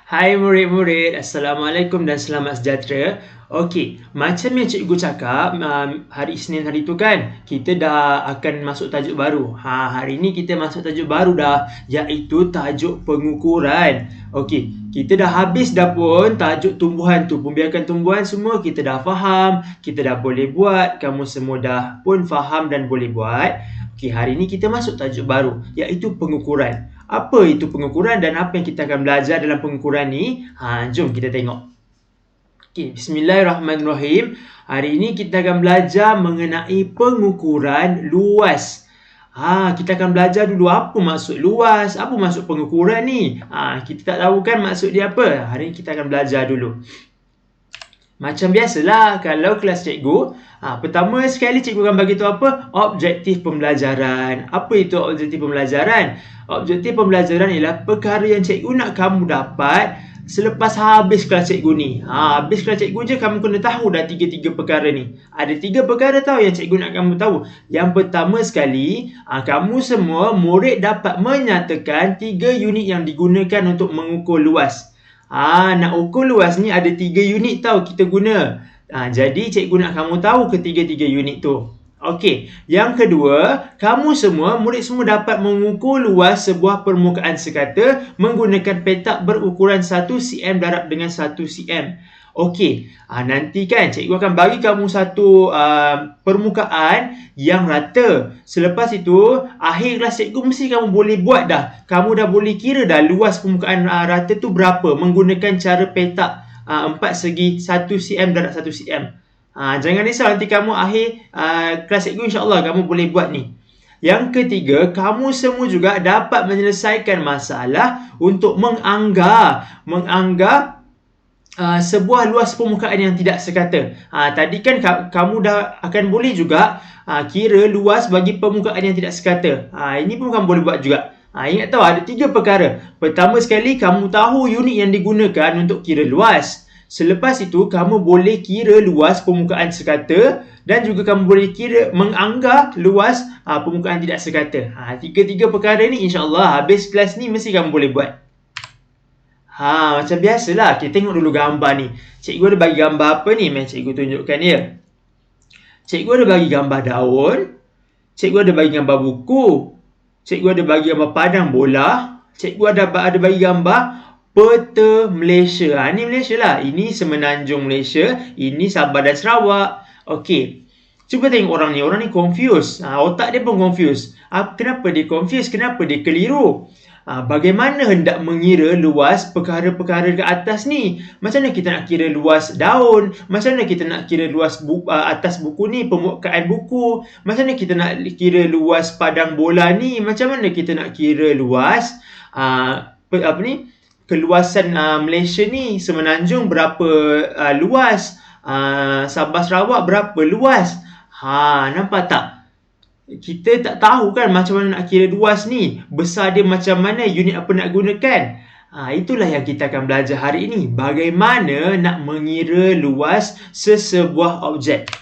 Hai murid-murid, Assalamualaikum dan selamat sejahtera. Okey, macam yang cikgu cakap, hari Isnin hari tu kan, kita dah akan masuk tajuk baru. Hari ni kita masuk tajuk baru dah, iaitu tajuk pengukuran. Okey, kita dah habis dah pun tajuk tumbuhan tu. Pembiakan tumbuhan semua kita dah faham, kita dah boleh buat, kamu semua dah pun faham dan boleh buat. Okey, hari ni kita masuk tajuk baru, iaitu pengukuran. Apa itu pengukuran dan apa yang kita akan belajar dalam pengukuran ni? Jom kita tengok. Okay, bismillahirrahmanirrahim. Hari ini kita akan belajar mengenai pengukuran luas. Kita akan belajar dulu apa maksud luas, apa maksud pengukuran ni. Kita tak tahu kan maksud dia apa. Hari ini kita akan belajar dulu. Macam biasalah kalau kelas cikgu, pertama sekali cikgu akan bagi tahu apa? Objektif pembelajaran. Apa itu objektif pembelajaran? Objektif pembelajaran ialah perkara yang cikgu nak kamu dapat selepas habis kelas cikgu ni. Habis kelas cikgu je kamu kena tahu dah tiga-tiga perkara ni. Ada 3 perkara tahu yang cikgu nak kamu tahu. Yang pertama sekali, kamu semua murid dapat menyatakan 3 unit yang digunakan untuk mengukur luas. Nak ukur luas ni ada 3 unit tau kita guna. Jadi cikgu nak kamu tahu ketiga-tiga unit tu. Okey, yang kedua, kamu semua, murid semua dapat mengukur luas sebuah permukaan sekata menggunakan petak berukuran 1 cm darab dengan 1 cm. Okey, nanti kan cikgu akan bagi kamu satu permukaan yang rata. Selepas itu, akhir kelas cikgu mesti kamu boleh buat dah. Kamu dah boleh kira dah luas permukaan rata tu berapa menggunakan cara petak 4 segi 1 cm darab 1 cm. Jangan risau nanti kamu akhir kelas cikgu insya-Allah kamu boleh buat ni. Yang ketiga, kamu semua juga dapat menyelesaikan masalah untuk menganggar sebuah luas permukaan yang tidak sekata. Tadi kan kamu dah akan boleh juga kira luas bagi permukaan yang tidak sekata. Ini pun kamu boleh buat juga. Ingat tahu ada 3 perkara. Pertama sekali, kamu tahu unit yang digunakan untuk kira luas. Selepas itu, kamu boleh kira luas permukaan sekata dan juga kamu boleh kira menganggar luas permukaan tidak sekata. 3 perkara ni insya-Allah habis kelas ni mesti kamu boleh buat. Macam biasalah, kita tengok dulu gambar ni. Cikgu ada bagi gambar apa ni? Mari cikgu tunjukkan ya. Cikgu ada bagi gambar daun. Cikgu ada bagi gambar buku. Cikgu ada bagi gambar padang bola. Cikgu ada bagi gambar peta Malaysia. Ni Malaysia lah. Ini Semenanjung Malaysia. Ini Sabah dan Sarawak. Okey. Cuba tengok orang ni. Orang ni confused. Otak dia pun confused. Kenapa dia confused? Kenapa dia keliru? Bagaimana hendak mengira luas perkara-perkara ke atas ni? Macam mana kita nak kira luas daun? Macam mana kita nak kira luas atas buku ni, permukaan buku? Macam mana kita nak kira luas padang bola ni? Macam mana kita nak kira luas keluasan Malaysia ni? Semenanjung berapa luas? Sabah Sarawak berapa luas? Nampak tak? Kita tak tahu kan macam mana nak kira luas ni. Besar dia macam mana, unit apa nak gunakan. Itulah yang kita akan belajar hari ini. Bagaimana nak mengira luas sesebuah objek.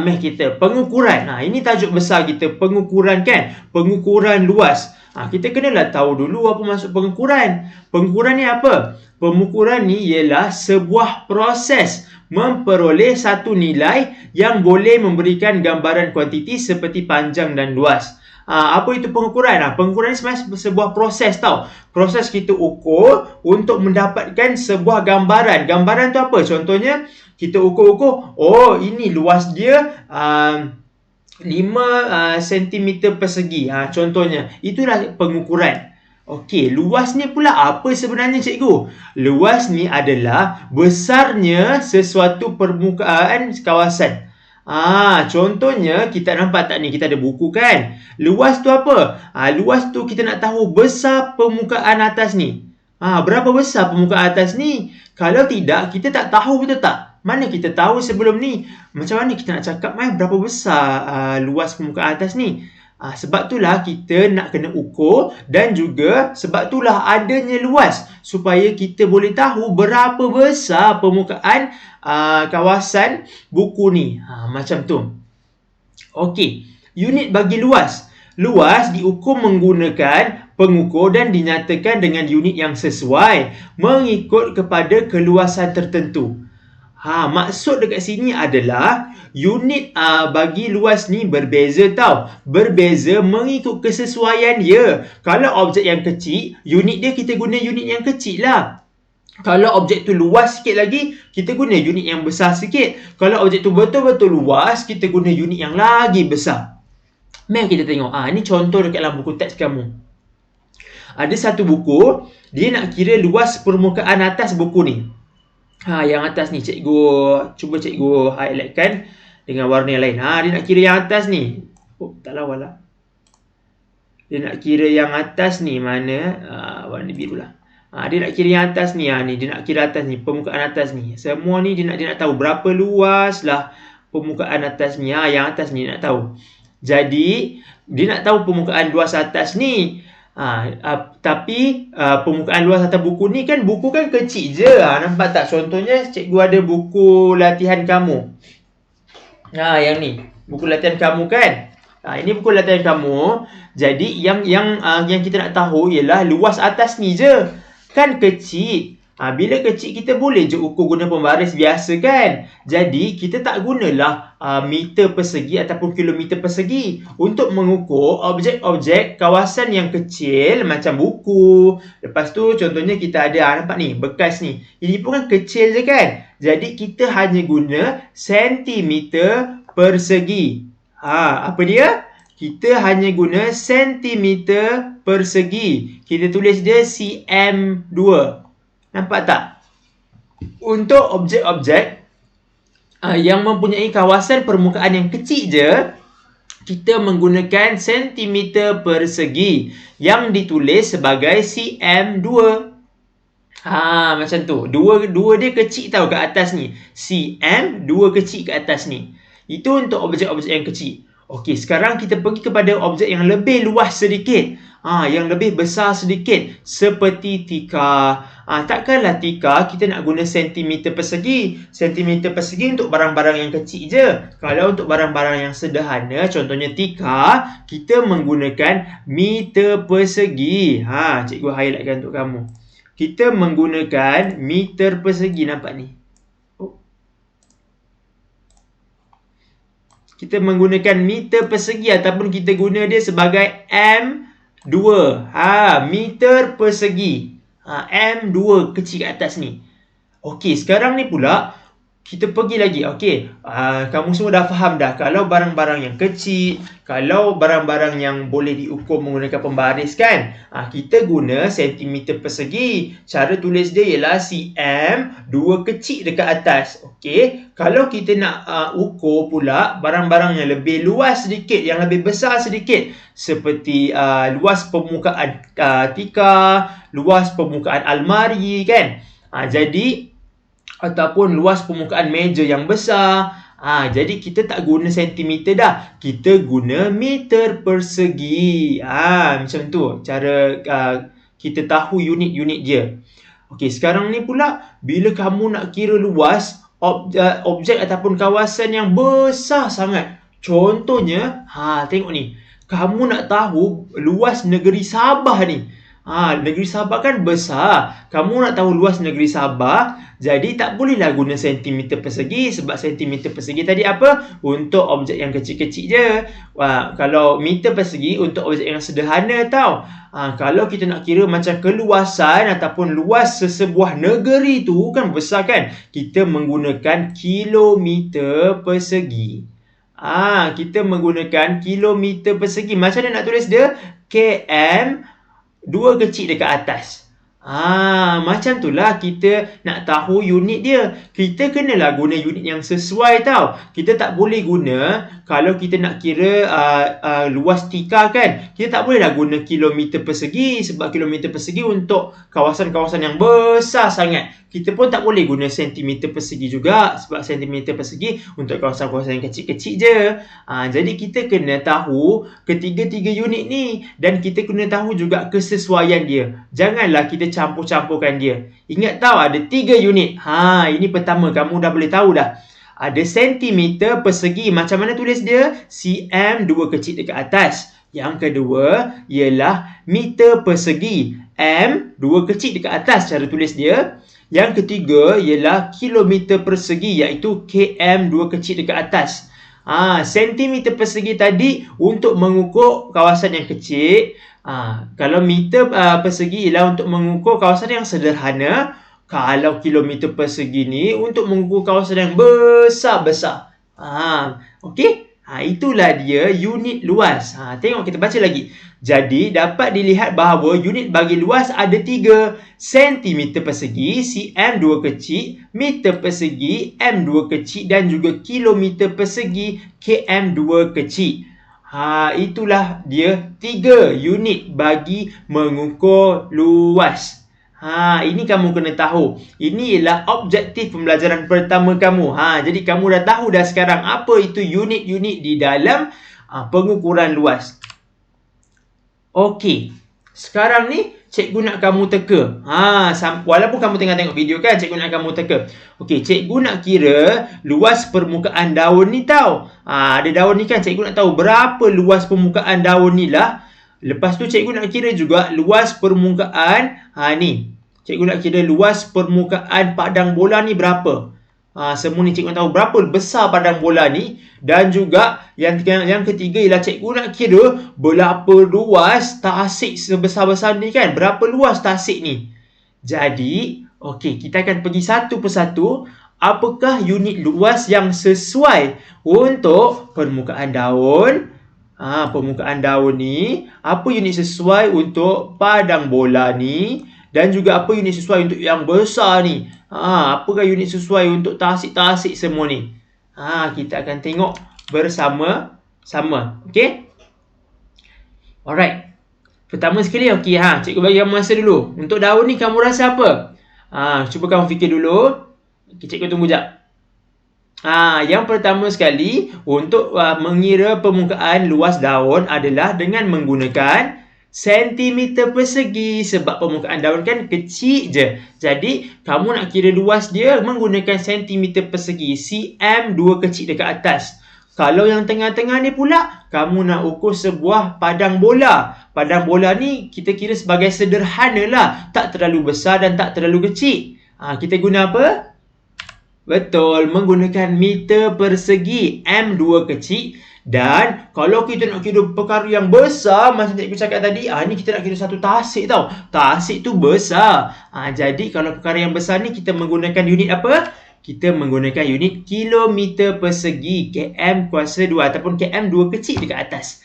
Meh kita pengukuran. Ini tajuk besar kita, pengukuran kan. Pengukuran luas. Kita kenalah tahu dulu apa maksud pengukuran. Pengukuran ni apa? Pengukuran ni ialah sebuah proses memperoleh satu nilai yang boleh memberikan gambaran kuantiti seperti panjang dan luas. Apa itu pengukuran? Pengukuran ni sebenarnya sebuah proses tau. Proses kita ukur untuk mendapatkan sebuah gambaran. Gambaran tu apa? Contohnya, kita ukur-ukur, ini luas dia 5 cm persegi. Contohnya, itulah pengukuran. Okey, luas ni pula apa sebenarnya cikgu? Luas ni adalah besarnya sesuatu permukaan kawasan. Contohnya, kita nampak tak ni, kita ada buku kan? Luas tu apa? Luas tu kita nak tahu besar permukaan atas ni. Berapa besar permukaan atas ni? Kalau tidak, kita tak tahu, betul tak? Mana kita tahu sebelum ni? Macam mana kita nak cakap berapa besar luas permukaan atas ni? Sebab itulah kita nak kena ukur dan juga sebab itulah adanya luas supaya kita boleh tahu berapa besar permukaan kawasan buku ni. Macam tu. Okey, unit bagi luas. Luas diukur menggunakan pengukur dan dinyatakan dengan unit yang sesuai mengikut kepada keluasan tertentu. Maksud dekat sini adalah unit bagi luas ni berbeza tau. Berbeza mengikut kesesuaian dia. Kalau objek yang kecil, unit dia kita guna unit yang kecil lah. Kalau objek tu luas sikit lagi, kita guna unit yang besar sikit. Kalau objek tu betul-betul luas, kita guna unit yang lagi besar. Mari kita tengok. Ni contoh dekat dalam buku teks kamu. Ada satu buku, dia nak kira luas permukaan atas buku ni. Yang atas ni cuba cikgu highlightkan dengan warna yang lain. Dia nak kira yang atas ni. Tak lawa lah. Dia nak kira yang atas ni mana? Warna biru lah. Dia nak kira yang atas ni. Dia nak kira atas ni, permukaan atas ni. Semua ni dia nak tahu berapa luas lah permukaan atas ni. Yang atas ni nak tahu. Jadi dia nak tahu permukaan luas atas ni. Tapi permukaan luas atas buku ni kan, buku kan kecil je. Nampak tak? Contohnya cikgu ada buku latihan kamu. Yang ni buku latihan kamu kan. Ini buku latihan kamu. Jadi yang kita nak tahu ialah luas atas ni je. Kan kecil. Bila kecil kita boleh je ukur guna pembaris biasa kan. Jadi kita tak gunalah meter persegi ataupun kilometer persegi untuk mengukur objek-objek kawasan yang kecil macam buku. Lepas tu contohnya kita ada nampak ni bekas ni. Ini pun kan kecil je kan. Jadi kita hanya guna sentimeter persegi. Apa dia? Kita hanya guna sentimeter persegi. Kita tulis dia cm2. Nampak tak? Untuk objek-objek yang mempunyai kawasan permukaan yang kecil je, kita menggunakan sentimeter persegi yang ditulis sebagai cm2. Macam tu. Dua dia kecil tau kat atas ni. cm, dua kecil kat atas ni. Itu untuk objek-objek yang kecil. Okey, sekarang kita pergi kepada objek yang lebih luas sedikit. Yang lebih besar sedikit. Seperti tika. Takkanlah tika kita nak guna sentimeter persegi. Sentimeter persegi untuk barang-barang yang kecil je. Kalau untuk barang-barang yang sederhana, contohnya tika, kita menggunakan meter persegi. Cikgu highlightkan untuk kamu. Kita menggunakan meter persegi. Nampak ni? Kita menggunakan meter persegi ataupun kita guna dia sebagai M2. Meter persegi. M2 kecil kat atas ni. Okey, sekarang ni pula kita pergi lagi. Okey, kamu semua dah faham dah. Kalau barang-barang yang kecil, kalau barang-barang yang boleh diukur menggunakan pembaris kan, kita guna sentimeter persegi. Cara tulis dia ialah cm, dua kecil dekat atas. Okey, kalau kita nak ukur pula barang-barang yang lebih luas sedikit, yang lebih besar sedikit, seperti luas permukaan tika, luas permukaan almari kan. Jadi ataupun luas permukaan meja yang besar. Jadi kita tak guna sentimeter dah. Kita guna meter persegi. Macam tu cara kita tahu unit-unit dia. Okey, sekarang ni pula bila kamu nak kira luas objek ataupun kawasan yang besar sangat. Contohnya, tengok ni. Kamu nak tahu luas negeri Sabah ni. Negeri Sabah kan besar. Kamu nak tahu luas negeri Sabah, jadi tak bolehlah guna sentimeter persegi. Sebab sentimeter persegi tadi apa? Untuk objek yang kecil-kecil je. Kalau meter persegi untuk objek yang sederhana tau. Kalau kita nak kira macam keluasan ataupun luas sesebuah negeri tu kan besar kan, kita menggunakan kilometer persegi. Kita menggunakan kilometer persegi. Macam mana nak tulis dia? km, dua kecil dekat atas. Macam itulah kita nak tahu unit dia. Kita kenalah guna unit yang sesuai tau. Kita tak boleh guna, kalau kita nak kira luas tika kan, kita tak bolehlah guna kilometer persegi. Sebab kilometer persegi untuk kawasan-kawasan yang besar sangat. Kita pun tak boleh guna sentimeter persegi juga. Sebab sentimeter persegi untuk kawasan-kawasan yang kecil-kecil je. Jadi kita kena tahu ketiga-tiga unit ni. Dan kita kena tahu juga kesesuaian dia. Janganlah kita campur-campurkan dia. Ingat tahu ada 3 unit. Ini pertama, kamu dah boleh tahu dah. Ada sentimeter persegi. Macam mana tulis dia? cm, dua kecil dekat atas. Yang kedua ialah meter persegi. M, 2 kecil dekat atas cara tulis dia. Yang ketiga ialah kilometer persegi, iaitu km, 2 kecil dekat atas. Sentimeter persegi tadi untuk mengukur kawasan yang kecil. Kalau meter persegi ialah untuk mengukur kawasan yang sederhana. Kalau kilometer persegi ni untuk mengukur kawasan yang besar-besar. Okey? Itulah dia unit luas. Tengok kita baca lagi. Jadi dapat dilihat bahawa unit bagi luas ada 3. Sentimeter persegi, cm 2 kecil, meter persegi, m 2 kecil dan juga kilometer persegi, km 2 kecil. Itulah dia 3 unit bagi mengukur luas. Ini kamu kena tahu. Ini ialah objektif pembelajaran pertama kamu. Jadi kamu dah tahu dah sekarang apa itu unit-unit di dalam pengukuran luas. Okey. Sekarang ni cikgu nak kamu teka. Walaupun kamu tengah tengok video kan, cikgu nak kamu teka. Okey, cikgu nak kira luas permukaan daun ni tau. Ada daun ni kan, cikgu nak tahu berapa luas permukaan daun ni lah. Lepas tu cikgu nak kira juga luas permukaan ni. Cikgu nak kira luas permukaan padang bola ni berapa. Semua ni cikgu nak tahu berapa besar padang bola ni. Dan juga yang ketiga ialah cikgu nak kira berapa luas tasik sebesar-besar ni kan. Berapa luas tasik ni. Jadi, okey, kita akan pergi satu persatu. Apakah unit luas yang sesuai untuk permukaan daun? Permukaan daun ni, apa unit sesuai untuk padang bola ni, dan juga apa unit sesuai untuk yang besar ni. Apakah unit sesuai untuk tasik-tasik semua ni. Kita akan tengok bersama-sama. Okey? Alright. Pertama sekali, okey, cikgu bagi kamu masa dulu. Untuk daun ni kamu rasa apa? Cuba kamu fikir dulu. Okay, cikgu tunggu jap. Yang pertama sekali, untuk mengira permukaan luas daun adalah dengan menggunakan sentimeter persegi. Sebab permukaan daun kan kecil je. Jadi, kamu nak kira luas dia menggunakan sentimeter persegi. cm 2 kecil dekat atas. Kalau yang tengah-tengah ni pula, kamu nak ukur sebuah padang bola. Padang bola ni kita kira sebagai sederhana lah. Tak terlalu besar dan tak terlalu kecil. Kita guna apa? Betul, menggunakan meter persegi, M2 kecil. Dan kalau kita nak kira perkara yang besar, macam cikgu cakap tadi, ni kita nak kira satu tasik tau. Tasik tu besar. Jadi kalau perkara yang besar ni kita menggunakan unit apa? Kita menggunakan unit kilometer persegi, km kuasa 2 ataupun km 2 kecil dekat atas.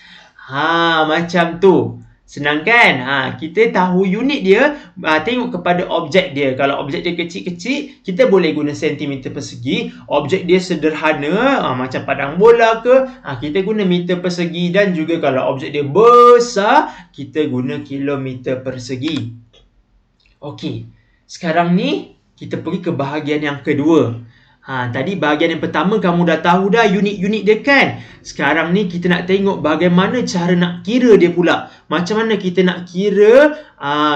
Macam tu. Senang kan? Kita tahu unit dia, tengok kepada objek dia. Kalau objek dia kecil-kecil, kita boleh guna sentimeter persegi. Objek dia sederhana, macam padang bola ke, kita guna meter persegi. Dan juga kalau objek dia besar, kita guna kilometer persegi. Okey, sekarang ni kita pergi ke bahagian yang kedua. Tadi bahagian yang pertama kamu dah tahu dah unit-unit dia kan. Sekarang ni kita nak tengok bagaimana cara nak kira dia pula. Macam mana kita nak kira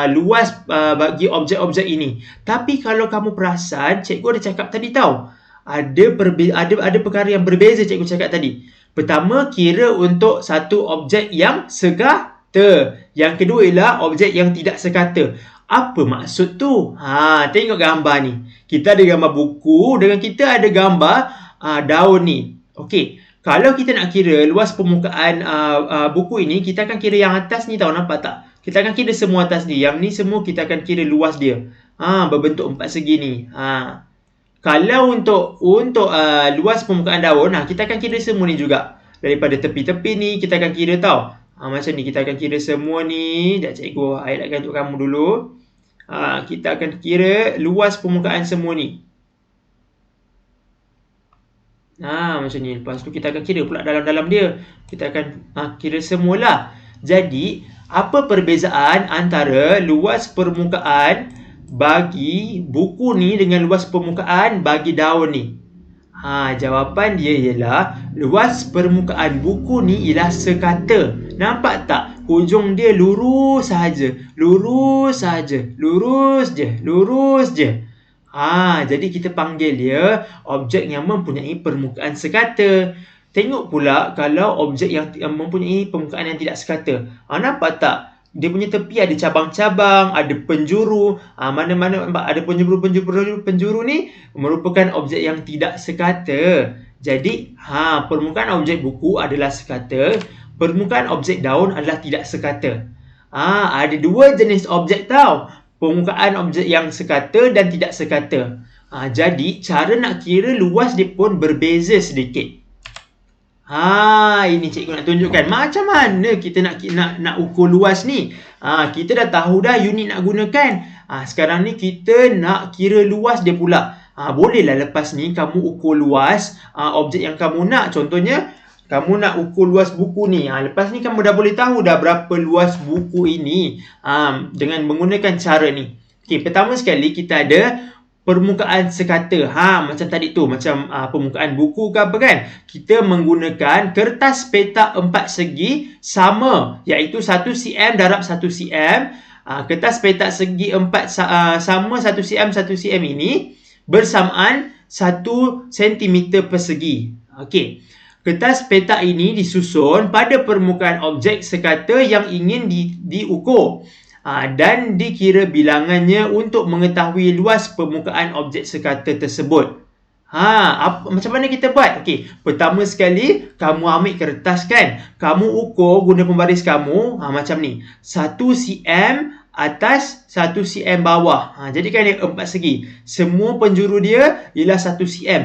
luas bagi objek-objek ini. Tapi kalau kamu perasan, cikgu ada cakap tadi tahu. Ada perkara yang berbeza cikgu cakap tadi. Pertama, kira untuk satu objek yang sekata. Yang kedua ialah objek yang tidak sekata. Apa maksud tu? Tengok gambar ni. Kita ada gambar buku dengan kita ada gambar daun ni. Okey. Kalau kita nak kira luas permukaan buku ini, kita akan kira yang atas ni tahu, nampak tak? Kita akan kira semua atas ni. Yang ni semua kita akan kira luas dia. Berbentuk empat segi ni. Kalau untuk luas permukaan daun, kita akan kira semua ni juga. Daripada tepi-tepi ni kita akan kira tau. Macam ni kita akan kira semua ni. Sekejap cikgu highlightkan untuk kamu dulu. Kita akan kira luas permukaan semua ni. Macam ni. Lepas tu kita akan kira pula dalam-dalam dia. Kita akan kira semualah. Jadi, apa perbezaan antara luas permukaan bagi buku ni dengan luas permukaan bagi daun ni? Jawapan dia ialah luas permukaan buku ni ialah sekata. Nampak tak? Hujung dia lurus sahaja. Lurus sahaja. Lurus je. Lurus je. Jadi kita panggil dia objek yang mempunyai permukaan sekata. Tengok pula kalau objek yang mempunyai permukaan yang tidak sekata. Nampak tak? Dia punya tepi ada cabang-cabang, ada penjuru. Mana-mana ada penjuru ni merupakan objek yang tidak sekata. Jadi, permukaan objek buku adalah sekata. Permukaan objek daun adalah tidak sekata. Ada dua jenis objek tau. Permukaan objek yang sekata dan tidak sekata. Jadi, cara nak kira luas dia pun berbeza sedikit. Ini cikgu nak tunjukkan macam mana kita nak ukur luas ni. Kita dah tahu dah unit nak gunakan. Sekarang ni kita nak kira luas dia pula. Bolehlah lepas ni kamu ukur luas objek yang kamu nak. Contohnya, kamu nak ukur luas buku ni. Lepas ni kamu dah boleh tahu dah berapa luas buku ini dengan menggunakan cara ni. Okey, pertama sekali kita ada permukaan sekata. Macam tadi tu, macam permukaan buku ke apa kan. Kita menggunakan kertas petak 4 segi sama, iaitu 1 cm darab 1 cm. Kertas petak segi 4 sama 1 cm 1 cm ini bersamaan 1 cm persegi. Okey. Kertas petak ini disusun pada permukaan objek sekata yang ingin diukur. Dan dikira bilangannya untuk mengetahui luas permukaan objek sekata tersebut. Macam mana kita buat? Okey, pertama sekali kamu ambil kertas kan. Kamu ukur guna pembaris kamu macam ni. 1 cm atas 1 cm bawah. Jadikan dia 4 segi. Semua penjuru dia ialah 1 cm.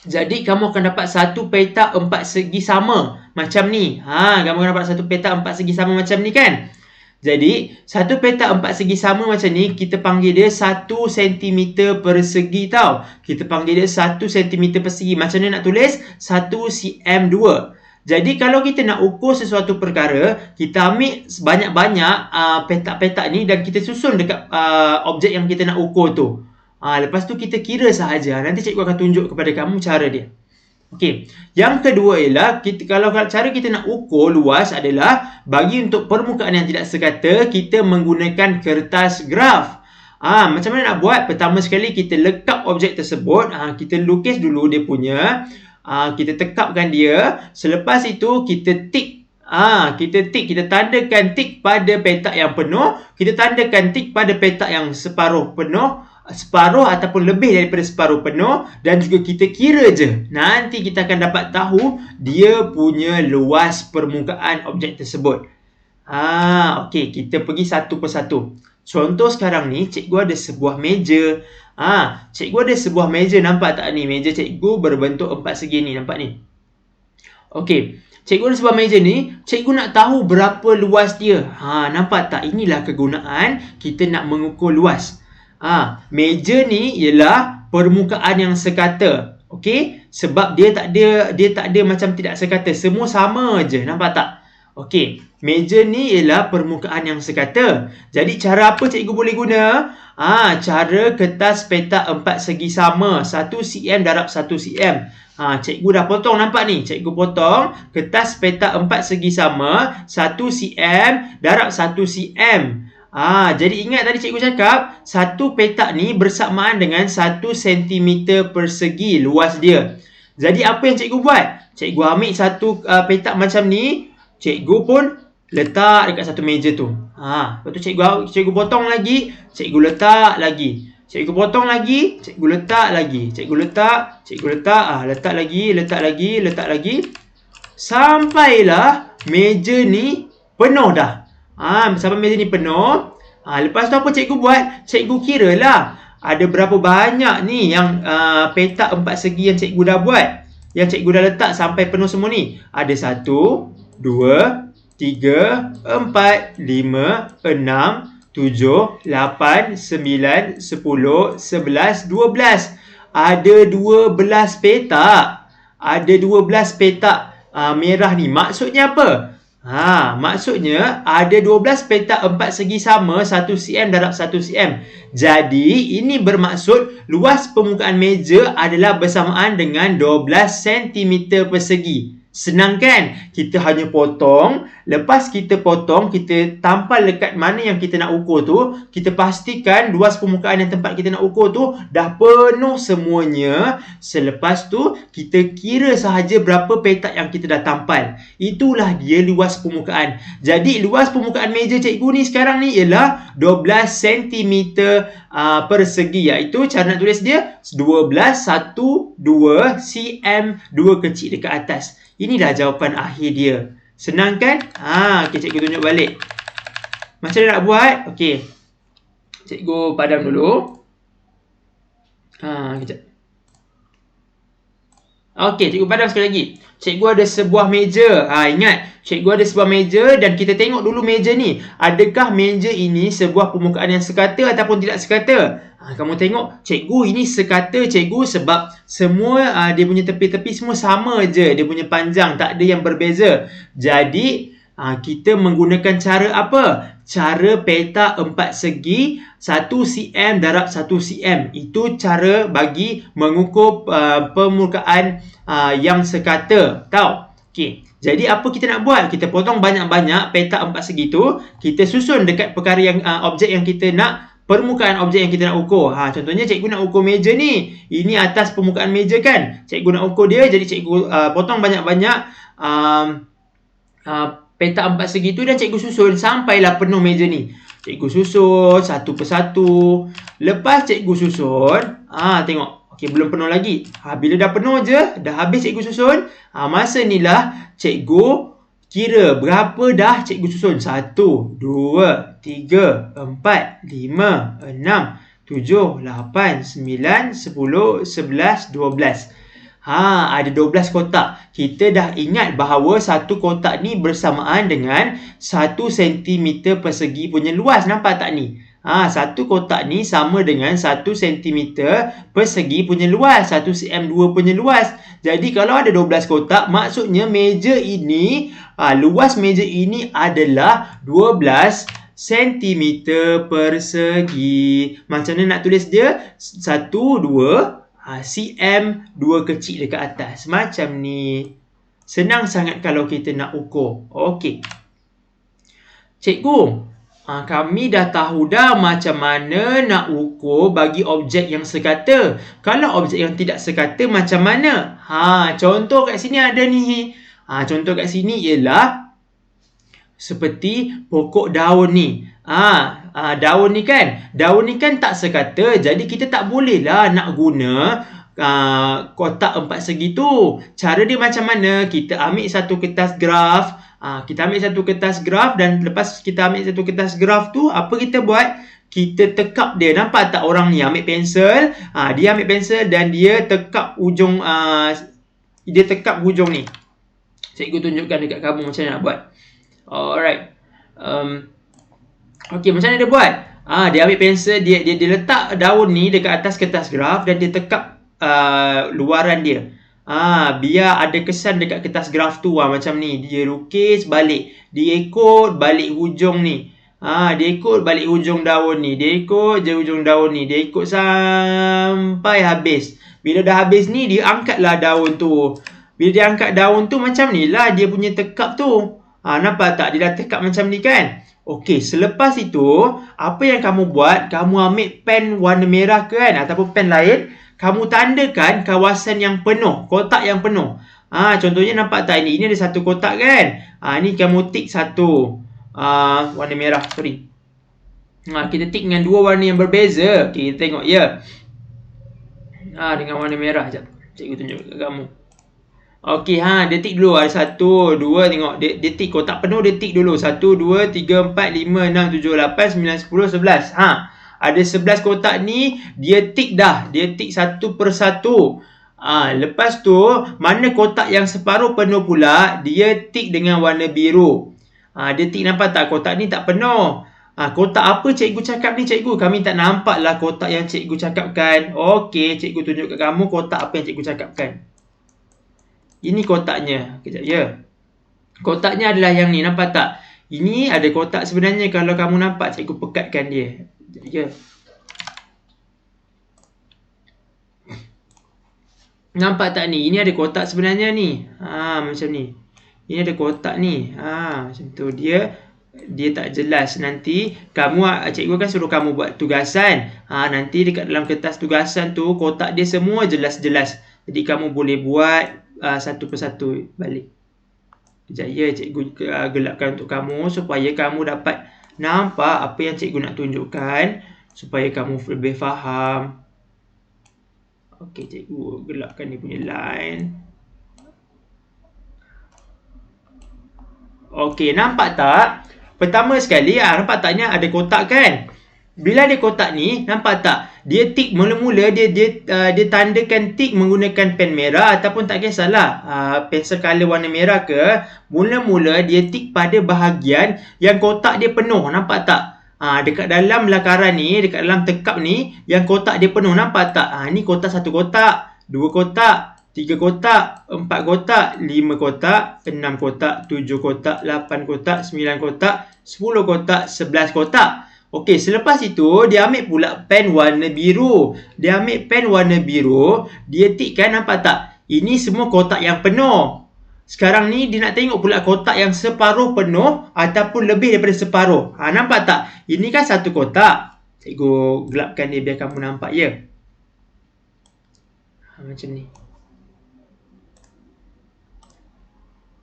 Jadi kamu akan dapat satu petak 4 segi sama macam ni. Kamu akan dapat satu petak 4 segi sama macam ni kan? Jadi, satu petak 4 segi sama macam ni, kita panggil dia 1 cm persegi tau. Kita panggil dia 1 cm persegi. Macam mana nak tulis? 1 cm 2. Jadi, kalau kita nak ukur sesuatu perkara, kita ambil banyak-banyak petak-petak ni dan kita susun dekat objek yang kita nak ukur tu. Lepas tu kita kira sahaja. Nanti cikgu akan tunjuk kepada kamu cara dia. Okey, yang kedua ialah kalau cara kita nak ukur luas adalah bagi untuk permukaan yang tidak sekata, kita menggunakan kertas graf. Macam mana nak buat? Pertama sekali kita lekap objek tersebut. Kita lukis dulu dia punya. Kita tekapkan dia. Selepas itu kita tik. Kita tandakan tik pada petak yang penuh. Kita tandakan tik pada petak yang separuh penuh. Separuh ataupun lebih daripada separuh penuh, dan juga kita kira je. Nanti kita akan dapat tahu dia punya luas permukaan objek tersebut. Okey, kita pergi satu persatu. Contoh sekarang ni, cikgu ada sebuah meja. Cikgu ada sebuah meja, nampak tak ni? Meja cikgu berbentuk 4 segi ni, nampak ni? Okey, cikgu ada sebuah meja ni, cikgu nak tahu berapa luas dia. Nampak tak? Inilah kegunaan kita nak mengukur luas. Meja ni ialah permukaan yang sekata. Okey, sebab dia tak ada macam tidak sekata, semua sama je, nampak tak? Okey, meja ni ialah permukaan yang sekata. Jadi cara apa cikgu boleh guna? Cara kertas petak 4 segi sama, 1 cm darab 1 cm. Cikgu dah potong, nampak ni? Cikgu potong kertas petak 4 segi sama, 1 cm darab 1 cm. Jadi ingat tadi cikgu cakap, satu petak ni bersamaan dengan 1 cm persegi luas dia. Jadi apa yang cikgu buat? Cikgu ambil satu petak macam ni, cikgu pun letak dekat satu meja tu. Lepas tu cikgu potong lagi, cikgu letak lagi. Cikgu potong lagi, cikgu letak lagi. Cikgu letak, letak lagi. Sampailah meja ni penuh dah. Sampai meja ni penuh. Lepas tu apa cikgu buat? Cikgu kira lah ada berapa banyak ni yang petak 4 segi yang cikgu dah buat. Yang cikgu dah letak sampai penuh semua ni. Ada 1, 2, 3, 4, 5, 6, 7, 8, 9, 10, 11, 12. Ada 12 petak. Ada 12 petak merah ni. Maksudnya apa? Maksudnya ada 12 petak 4 segi sama 1 cm darab 1 cm. Jadi ini bermaksud luas permukaan meja adalah bersamaan dengan 12 cm persegi. Senang kan? Kita hanya potong. Lepas kita potong, kita tampal dekat mana yang kita nak ukur tu. Kita pastikan luas permukaan yang tempat kita nak ukur tu dah penuh semuanya. Selepas tu, kita kira sahaja berapa petak yang kita dah tampal. Itulah dia luas permukaan. Jadi, luas permukaan meja cikgu ni sekarang ni ialah 12 cm persegi. Iaitu cara nak tulis dia 12, 1, 2, cm, 2 kecil dekat atas. Inilah jawapan akhir dia. Senang kan? Okay, cikgu tunjuk balik. Macam mana nak buat? Okey. Cikgu padam dulu. Kejap. Okey, cikgu padam sekali lagi. Cikgu ada sebuah meja. Ingat, cikgu ada sebuah meja dan kita tengok dulu meja ni. Adakah meja ini sebuah permukaan yang sekata ataupun tidak sekata? Kamu tengok, cikgu ini sekata cikgu sebab semua dia punya tepi-tepi semua sama je. Dia punya panjang, tak ada yang berbeza. Jadi, kita menggunakan cara apa? Cara peta 4 segi 1 cm darab 1 cm. Itu cara bagi mengukur permukaan yang sekata. Tahu? Okey. Jadi apa kita nak buat? Kita potong banyak-banyak peta 4 segi tu. Kita susun dekat perkara yang objek yang kita nak. Permukaan objek yang kita nak ukur. Contohnya cikgu nak ukur meja ni. Ini atas permukaan meja kan. Cikgu nak ukur dia. Jadi cikgu potong banyak-banyak peta 4 segi tu dan cikgu susun sampailah penuh meja ni. Cikgu susun satu persatu. Lepas cikgu susun, tengok. Okey, belum penuh lagi. Bila dah penuh je, dah habis cikgu susun, masa ni lah cikgu kira berapa dah cikgu susun. 1, 2, 3, 4, 5, 6, 7, 8, 9, 10, 11, 12. Ada 12 kotak. Kita dah ingat bahawa satu kotak ni bersamaan dengan 1 cm persegi punya luas. Nampak tak ni? Satu kotak ni sama dengan 1 cm persegi punya luas. 1 cm 2 punya luas. Jadi kalau ada 12 kotak, maksudnya meja ini, luas meja ini adalah 12 cm persegi. Macam mana nak tulis dia? 1, 2 cm 2 kecil dekat atas. Macam ni. Senang sangat kalau kita nak ukur. Okey. Cikgu, kami dah tahu dah macam mana nak ukur bagi objek yang sekata. Kalau objek yang tidak sekata macam mana? Contoh kat sini ada ni. Contoh kat sini ialah seperti pokok daun ni. Daun ni kan tak sekata. Jadi kita tak boleh lah nak guna kotak 4 segi tu. Cara dia macam mana? Kita ambil satu kertas graf. Dan lepas kita ambil satu kertas graf tu, apa kita buat? Kita tekap dia. Nampak tak orang ni ambil pensel? Dia ambil pensel dan dia tekap hujung ni. Cikgu tunjukkan dekat kamu macam mana nak buat. Alright. Okey, macam mana dia buat? Dia ambil pensel, dia letak daun ni dekat atas kertas graf dan dia tekap luaran dia. Biar ada kesan dekat kertas graf tu macam ni. Dia lukis balik. Dia ikut balik hujung ni. Dia ikut balik hujung daun ni. Dia ikut je hujung daun ni. Dia ikut sampai habis. Bila dah habis ni, dia angkatlah daun tu. Bila dia angkat daun tu, macam ni lah dia punya tekap tu. Nampak tak? Dia dah tekap macam ni kan? Okey, selepas itu, apa yang kamu buat? Kamu ambil pen warna merah kan? Ataupun pen lain. Kamu tandakan kawasan yang penuh. Kotak yang penuh. Contohnya nampak tak ini? Ini ada satu kotak kan? Ni kamu tik satu. Warna merah, sorry. Kita tik dengan dua warna yang berbeza. Okay, kita tengok ya. Dengan warna merah. Sekejap. Cikgu tunjuk ke kamu. Okey, dia tik dulu. Ada 1, 2, tengok. Dia tik kotak penuh, dia tik dulu. 1, 2, 3, 4, 5, 6, 7, 8, 9, 10, 11. Ada 11 kotak ni, dia tik dah. Dia tik satu persatu. Lepas tu, mana kotak yang separuh penuh pula, dia tik dengan warna biru. Dia tik, nampak tak? Kotak ni tak penuh. Kotak apa cikgu cakap ni cikgu? Kami tak nampak lah kotak yang cikgu cakapkan. Okey, cikgu tunjuk kat kamu kotak apa yang cikgu cakapkan. Ini kotaknya. Kejap ya. Kotaknya adalah yang ni. Nampak tak? Ini ada kotak sebenarnya. Kalau kamu nampak, cikgu pekatkan dia. Ya. Nampak tak ni? Ini ada kotak sebenarnya ni. Macam ni. Ini ada kotak ni. Macam tu. Dia tak jelas. Nanti cikgu akan suruh kamu buat tugasan. Nanti dekat dalam kertas tugasan tu kotak dia semua jelas-jelas. Jadi kamu boleh buat satu persatu balik. Sekejap ya, cikgu gelapkan untuk kamu supaya kamu dapat nampak apa yang cikgu nak tunjukkan, supaya kamu lebih faham. Okey, cikgu gelapkan dia punya line. Okey, nampak tak? Pertama sekali, nampak taknya ada kotak kan? Bila ada kotak ni, nampak tak? Dia tik mula-mula, dia tandakan tik menggunakan pen merah ataupun tak kisahlah. Pensel color warna merah ke, mula-mula dia tik pada bahagian yang kotak dia penuh. Nampak tak? Dekat dalam lakaran ni, dekat dalam tekap ni, yang kotak dia penuh. Nampak tak? Ni kotak 1 kotak, 2 kotak, 3 kotak, 4 kotak, 5 kotak, 6 kotak, 7 kotak, 8 kotak, 9 kotak, 10 kotak, 11 kotak. Okey, selepas itu, dia ambil pula pen warna biru. Dia ambil pen warna biru, dia tikkan, nampak tak? Ini semua kotak yang penuh. Sekarang ni dia nak tengok pula kotak yang separuh penuh ataupun lebih daripada separuh. Nampak tak? Ini kan 1 kotak. Cikgu gelapkan dia biar kamu nampak ya. Macam ni.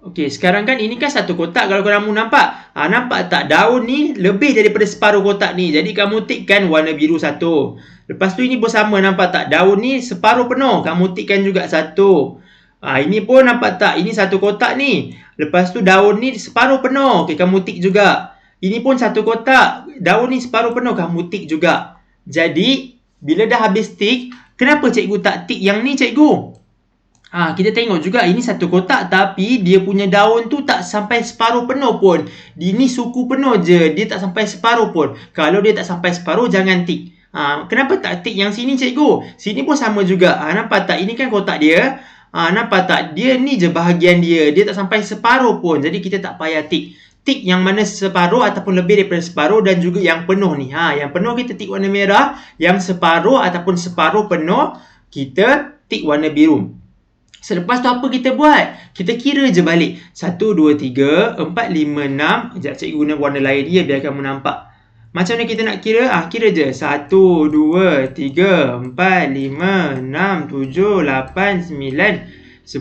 Okey, sekarang kan ini kan 1 kotak kalau kamu nampak. Nampak tak? Daun ni lebih daripada separuh kotak ni. Jadi kamu tikkan warna biru 1. Lepas tu ini pun sama, nampak tak? Daun ni separuh penuh. Kamu tikkan juga 1. Ini pun nampak tak? Ini 1 kotak ni. Lepas tu daun ni separuh penuh. Okey, kamu tik juga. Ini pun 1 kotak. Daun ni separuh penuh. Kamu tik juga. Jadi, bila dah habis tik, kenapa cikgu tak tik yang ni cikgu? Kita tengok juga ini 1 kotak tapi dia punya daun tu tak sampai separuh penuh pun. Ini suku penuh je. Dia tak sampai separuh pun. Kalau dia tak sampai separuh, jangan tik. Kenapa tak tik yang sini cikgu? Sini pun sama juga. Nampak tak? Ini kan kotak dia. Nampak tak? Dia ni je bahagian dia. Dia tak sampai separuh pun. Jadi kita tak payah tik. Tik yang mana separuh ataupun lebih daripada separuh dan juga yang penuh ni. Yang penuh kita tik warna merah. Yang separuh ataupun separuh penuh kita tik warna biru. Selepas tu apa kita buat? Kita kira je balik. 1, 2, 3, 4, 5, 6. Sekejap cikgu guna warna lain dia biar kamu nampak. Macam mana kita nak kira? Kira je. 1, 2, 3, 4, 5, 6, 7, 8, 9, 10,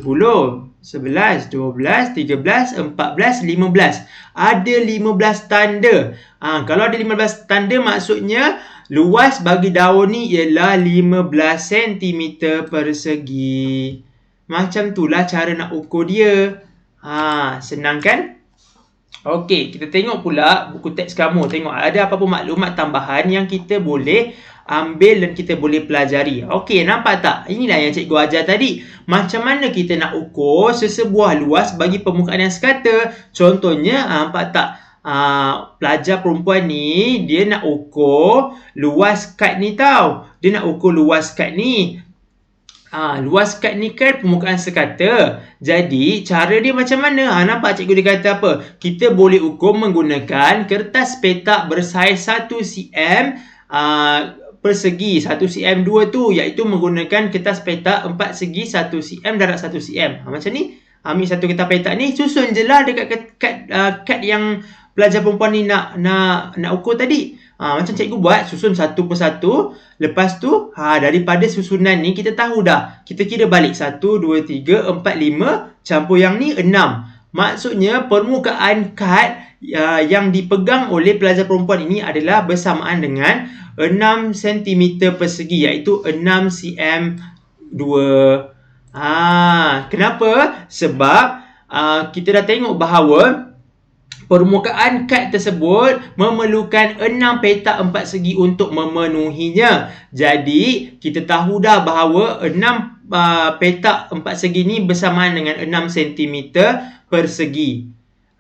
11, 12, 13, 14, 15. Ada 15 tanda. Kalau ada 15 tanda maksudnya luas bagi daun ni ialah 15 cm persegi. Macam itulah cara nak ukur dia. Senang kan? Okey, kita tengok pula buku teks kamu. Tengok ada apa-apa maklumat tambahan yang kita boleh ambil dan kita boleh pelajari. Okey, nampak tak? Inilah yang cikgu ajar tadi. Macam mana kita nak ukur sesebuah luas bagi permukaan yang sekata. Contohnya, nampak tak? Pelajar perempuan ni, dia nak ukur luas kad ni tau. Dia nak ukur luas kad ni. Luas kad ni kan permukaan sekata. Jadi, cara dia macam mana? Nampak cikgu dia kata apa? Kita boleh ukur menggunakan kertas petak bersaiz 1 cm persegi. 1 cm 2 tu, iaitu menggunakan kertas petak 4 segi 1 cm darab 1 cm. Macam ni. Ambil satu kertas petak ni, susun je lah dekat kad yang pelajar perempuan ni nak ukur tadi. Macam cikgu buat, susun satu persatu. Lepas tu, daripada susunan ni, kita tahu dah. Kita kira balik. 1, 2, 3, 4, 5. Campur yang ni, 6. Maksudnya, permukaan kad yang dipegang oleh pelajar perempuan ini adalah bersamaan dengan 6 cm persegi. Iaitu 6 cm 2. Kenapa? Sebab kita dah tengok bahawa permukaan kad tersebut memerlukan 6 petak 4 segi untuk memenuhinya. Jadi, kita tahu dah bahawa 6 petak 4 segi ni bersamaan dengan 6 cm persegi.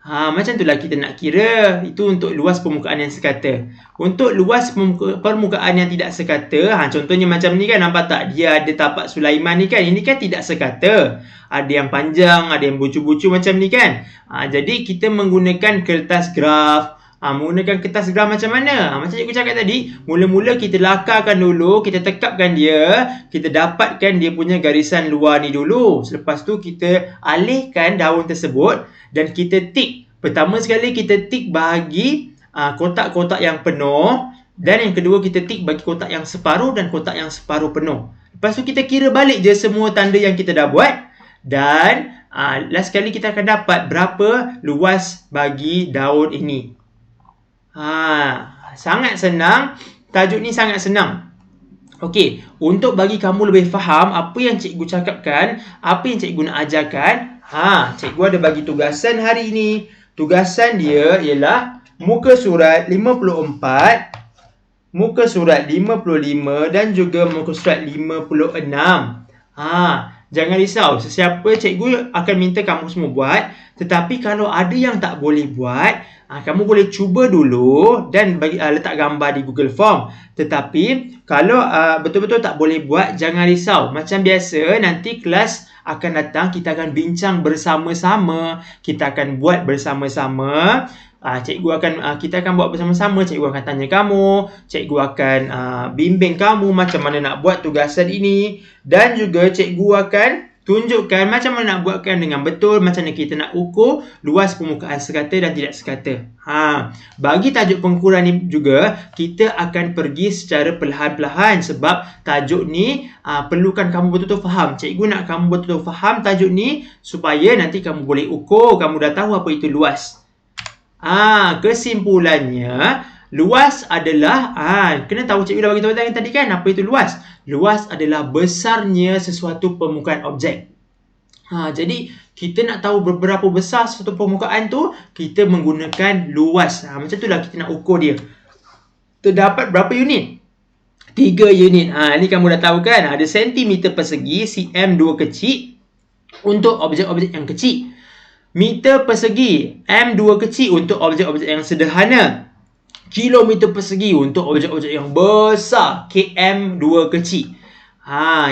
Macam itulah kita nak kira. Itu untuk luas permukaan yang sekata. Untuk luas permukaan yang tidak sekata, contohnya macam ni kan, nampak tak? Dia ada tapak Sulaiman ni kan. Ini kan tidak sekata. Ada yang panjang, ada yang bucu-bucu macam ni kan. Jadi kita menggunakan kertas graf Menggunakan kertas graf macam mana? Macam cikgu cakap tadi, mula-mula kita lakarkan dulu, kita tekapkan dia, kita dapatkan dia punya garisan luar ni dulu. Selepas tu kita alihkan daun tersebut dan kita tik. Pertama sekali kita tik bagi kotak-kotak yang penuh, dan yang kedua kita tik bagi kotak yang separuh dan kotak yang separuh penuh. Lepas tu kita kira balik je semua tanda yang kita dah buat, dan last kali kita akan dapat berapa luas bagi daun ini. Sangat senang. Tajuk ni sangat senang. Okey, untuk bagi kamu lebih faham apa yang cikgu cakapkan, apa yang cikgu nak ajarkan, cikgu ada bagi tugasan hari ini. Tugasan dia ialah muka surat 54, muka surat 55 dan juga muka surat 56. Jangan risau, sesiapa cikgu akan minta kamu semua buat. Tetapi kalau ada yang tak boleh buat, kamu boleh cuba dulu dan letak gambar di Google Form. Tetapi kalau betul-betul tak boleh buat, jangan risau. Macam biasa, nanti kelas akan datang, kita akan bincang bersama-sama, kita akan buat bersama-sama. Kita akan buat bersama-sama. Cikgu akan tanya kamu, cikgu akan bimbing kamu macam mana nak buat tugasan ini, dan juga cikgu akan tunjukkan macam mana nak buatkan dengan betul, macam mana kita nak ukur luas permukaan sekata dan tidak sekata. Bagi tajuk pengukuran ni juga, kita akan pergi secara perlahan-lahan sebab tajuk ni perlukan kamu betul-betul faham. Cikgu nak kamu betul-betul faham tajuk ni supaya nanti kamu boleh ukur, kamu dah tahu apa itu luas. Kesimpulannya, luas adalah, kena tahu cikgu dah bagi tahu tadi kan, apa itu luas? Luas adalah besarnya sesuatu permukaan objek. Jadi, kita nak tahu berapa besar sesuatu permukaan tu, kita menggunakan luas. Macam itulah kita nak ukur dia. Terdapat berapa unit? 3 unit. Ni kamu dah tahu kan? Ada sentimeter persegi, cm 2 kecil untuk objek-objek yang kecil. Meter persegi, m2 kecil untuk objek-objek yang sederhana. Kilometer persegi untuk objek-objek yang besar, km2 kecil.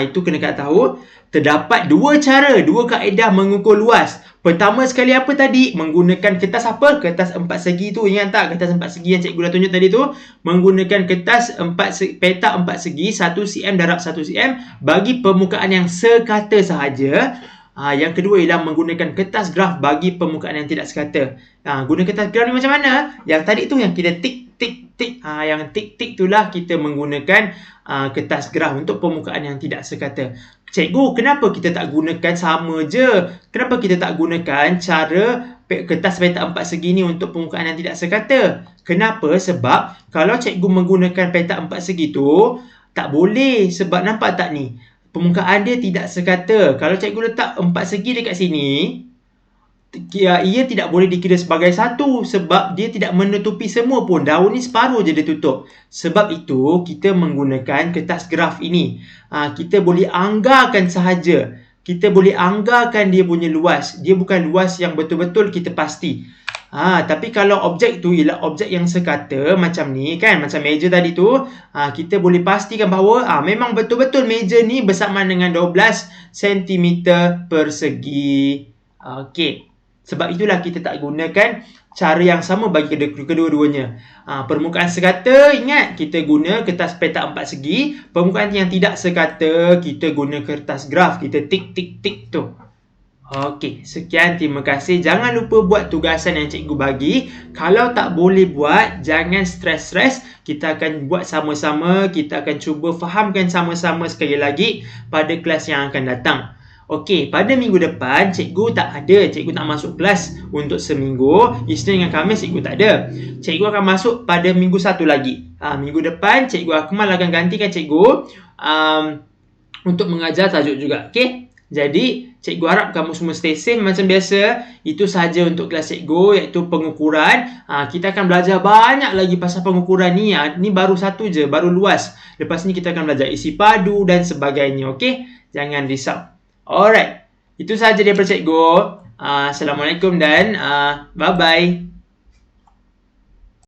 Itu kena tahu. Terdapat 2 cara, 2 kaedah mengukur luas. Pertama sekali apa tadi? Menggunakan kertas apa? Kertas 4 segi tu. Ingat tak? Kertas 4 segi yang cikgu dah tunjuk tadi tu. Menggunakan kertas petak 4 segi, 1 cm darab 1 cm bagi permukaan yang sekata sahaja. Yang kedua ialah menggunakan kertas graf bagi permukaan yang tidak sekata. Guna kertas graf ni macam mana? Yang tadi tu yang kita tik. Yang tik itulah kita menggunakan kertas graf untuk permukaan yang tidak sekata. Cikgu, kenapa kita tak gunakan sama je? Kenapa kita tak gunakan cara kertas petak 4 segi ni untuk permukaan yang tidak sekata? Kenapa? Sebab kalau cikgu menggunakan petak 4 segi tu, tak boleh. Sebab nampak tak ni? Permukaan dia tidak sekata. Kalau cikgu letak 4 segi dekat sini, ia tidak boleh dikira sebagai satu sebab dia tidak menutupi semua pun. Daun ni separuh je dia tutup. Sebab itu, kita menggunakan kertas graf ini. Kita boleh anggarkan sahaja. Kita boleh anggarkan dia punya luas. Dia bukan luas yang betul-betul kita pasti. Tapi kalau objek tu ialah objek yang sekata macam ni kan, macam meja tadi tu, kita boleh pastikan bahawa memang betul-betul meja ni bersamaan dengan 12 cm persegi. Okey. Sebab itulah kita tak gunakan cara yang sama bagi kedua-duanya. Permukaan sekata, ingat, kita guna kertas petak 4 segi. Permukaan yang tidak sekata, kita guna kertas graf. Kita tik tu. Okey, sekian, terima kasih. Jangan lupa buat tugasan yang cikgu bagi. Kalau tak boleh buat, jangan stres-stres. Kita akan buat sama-sama. Kita akan cuba fahamkan sama-sama sekali lagi pada kelas yang akan datang. Okey, pada minggu depan, cikgu tak ada. Cikgu tak masuk kelas untuk seminggu. Isnin dengan Khamis, cikgu tak ada. Cikgu akan masuk pada minggu satu lagi. Minggu depan, cikgu Akmal akan gantikan cikgu untuk mengajar tajuk juga. Okey? Jadi, cikgu harap kamu semua stay safe macam biasa. Itu sahaja untuk kelas cikgu, iaitu pengukuran. Kita akan belajar banyak lagi pasal pengukuran ni. Ni baru satu je, baru luas. Lepas ni kita akan belajar isi padu dan sebagainya. Okey? Jangan risau. Alright. Itu sahaja daripada cikgu. Assalamualaikum dan bye-bye.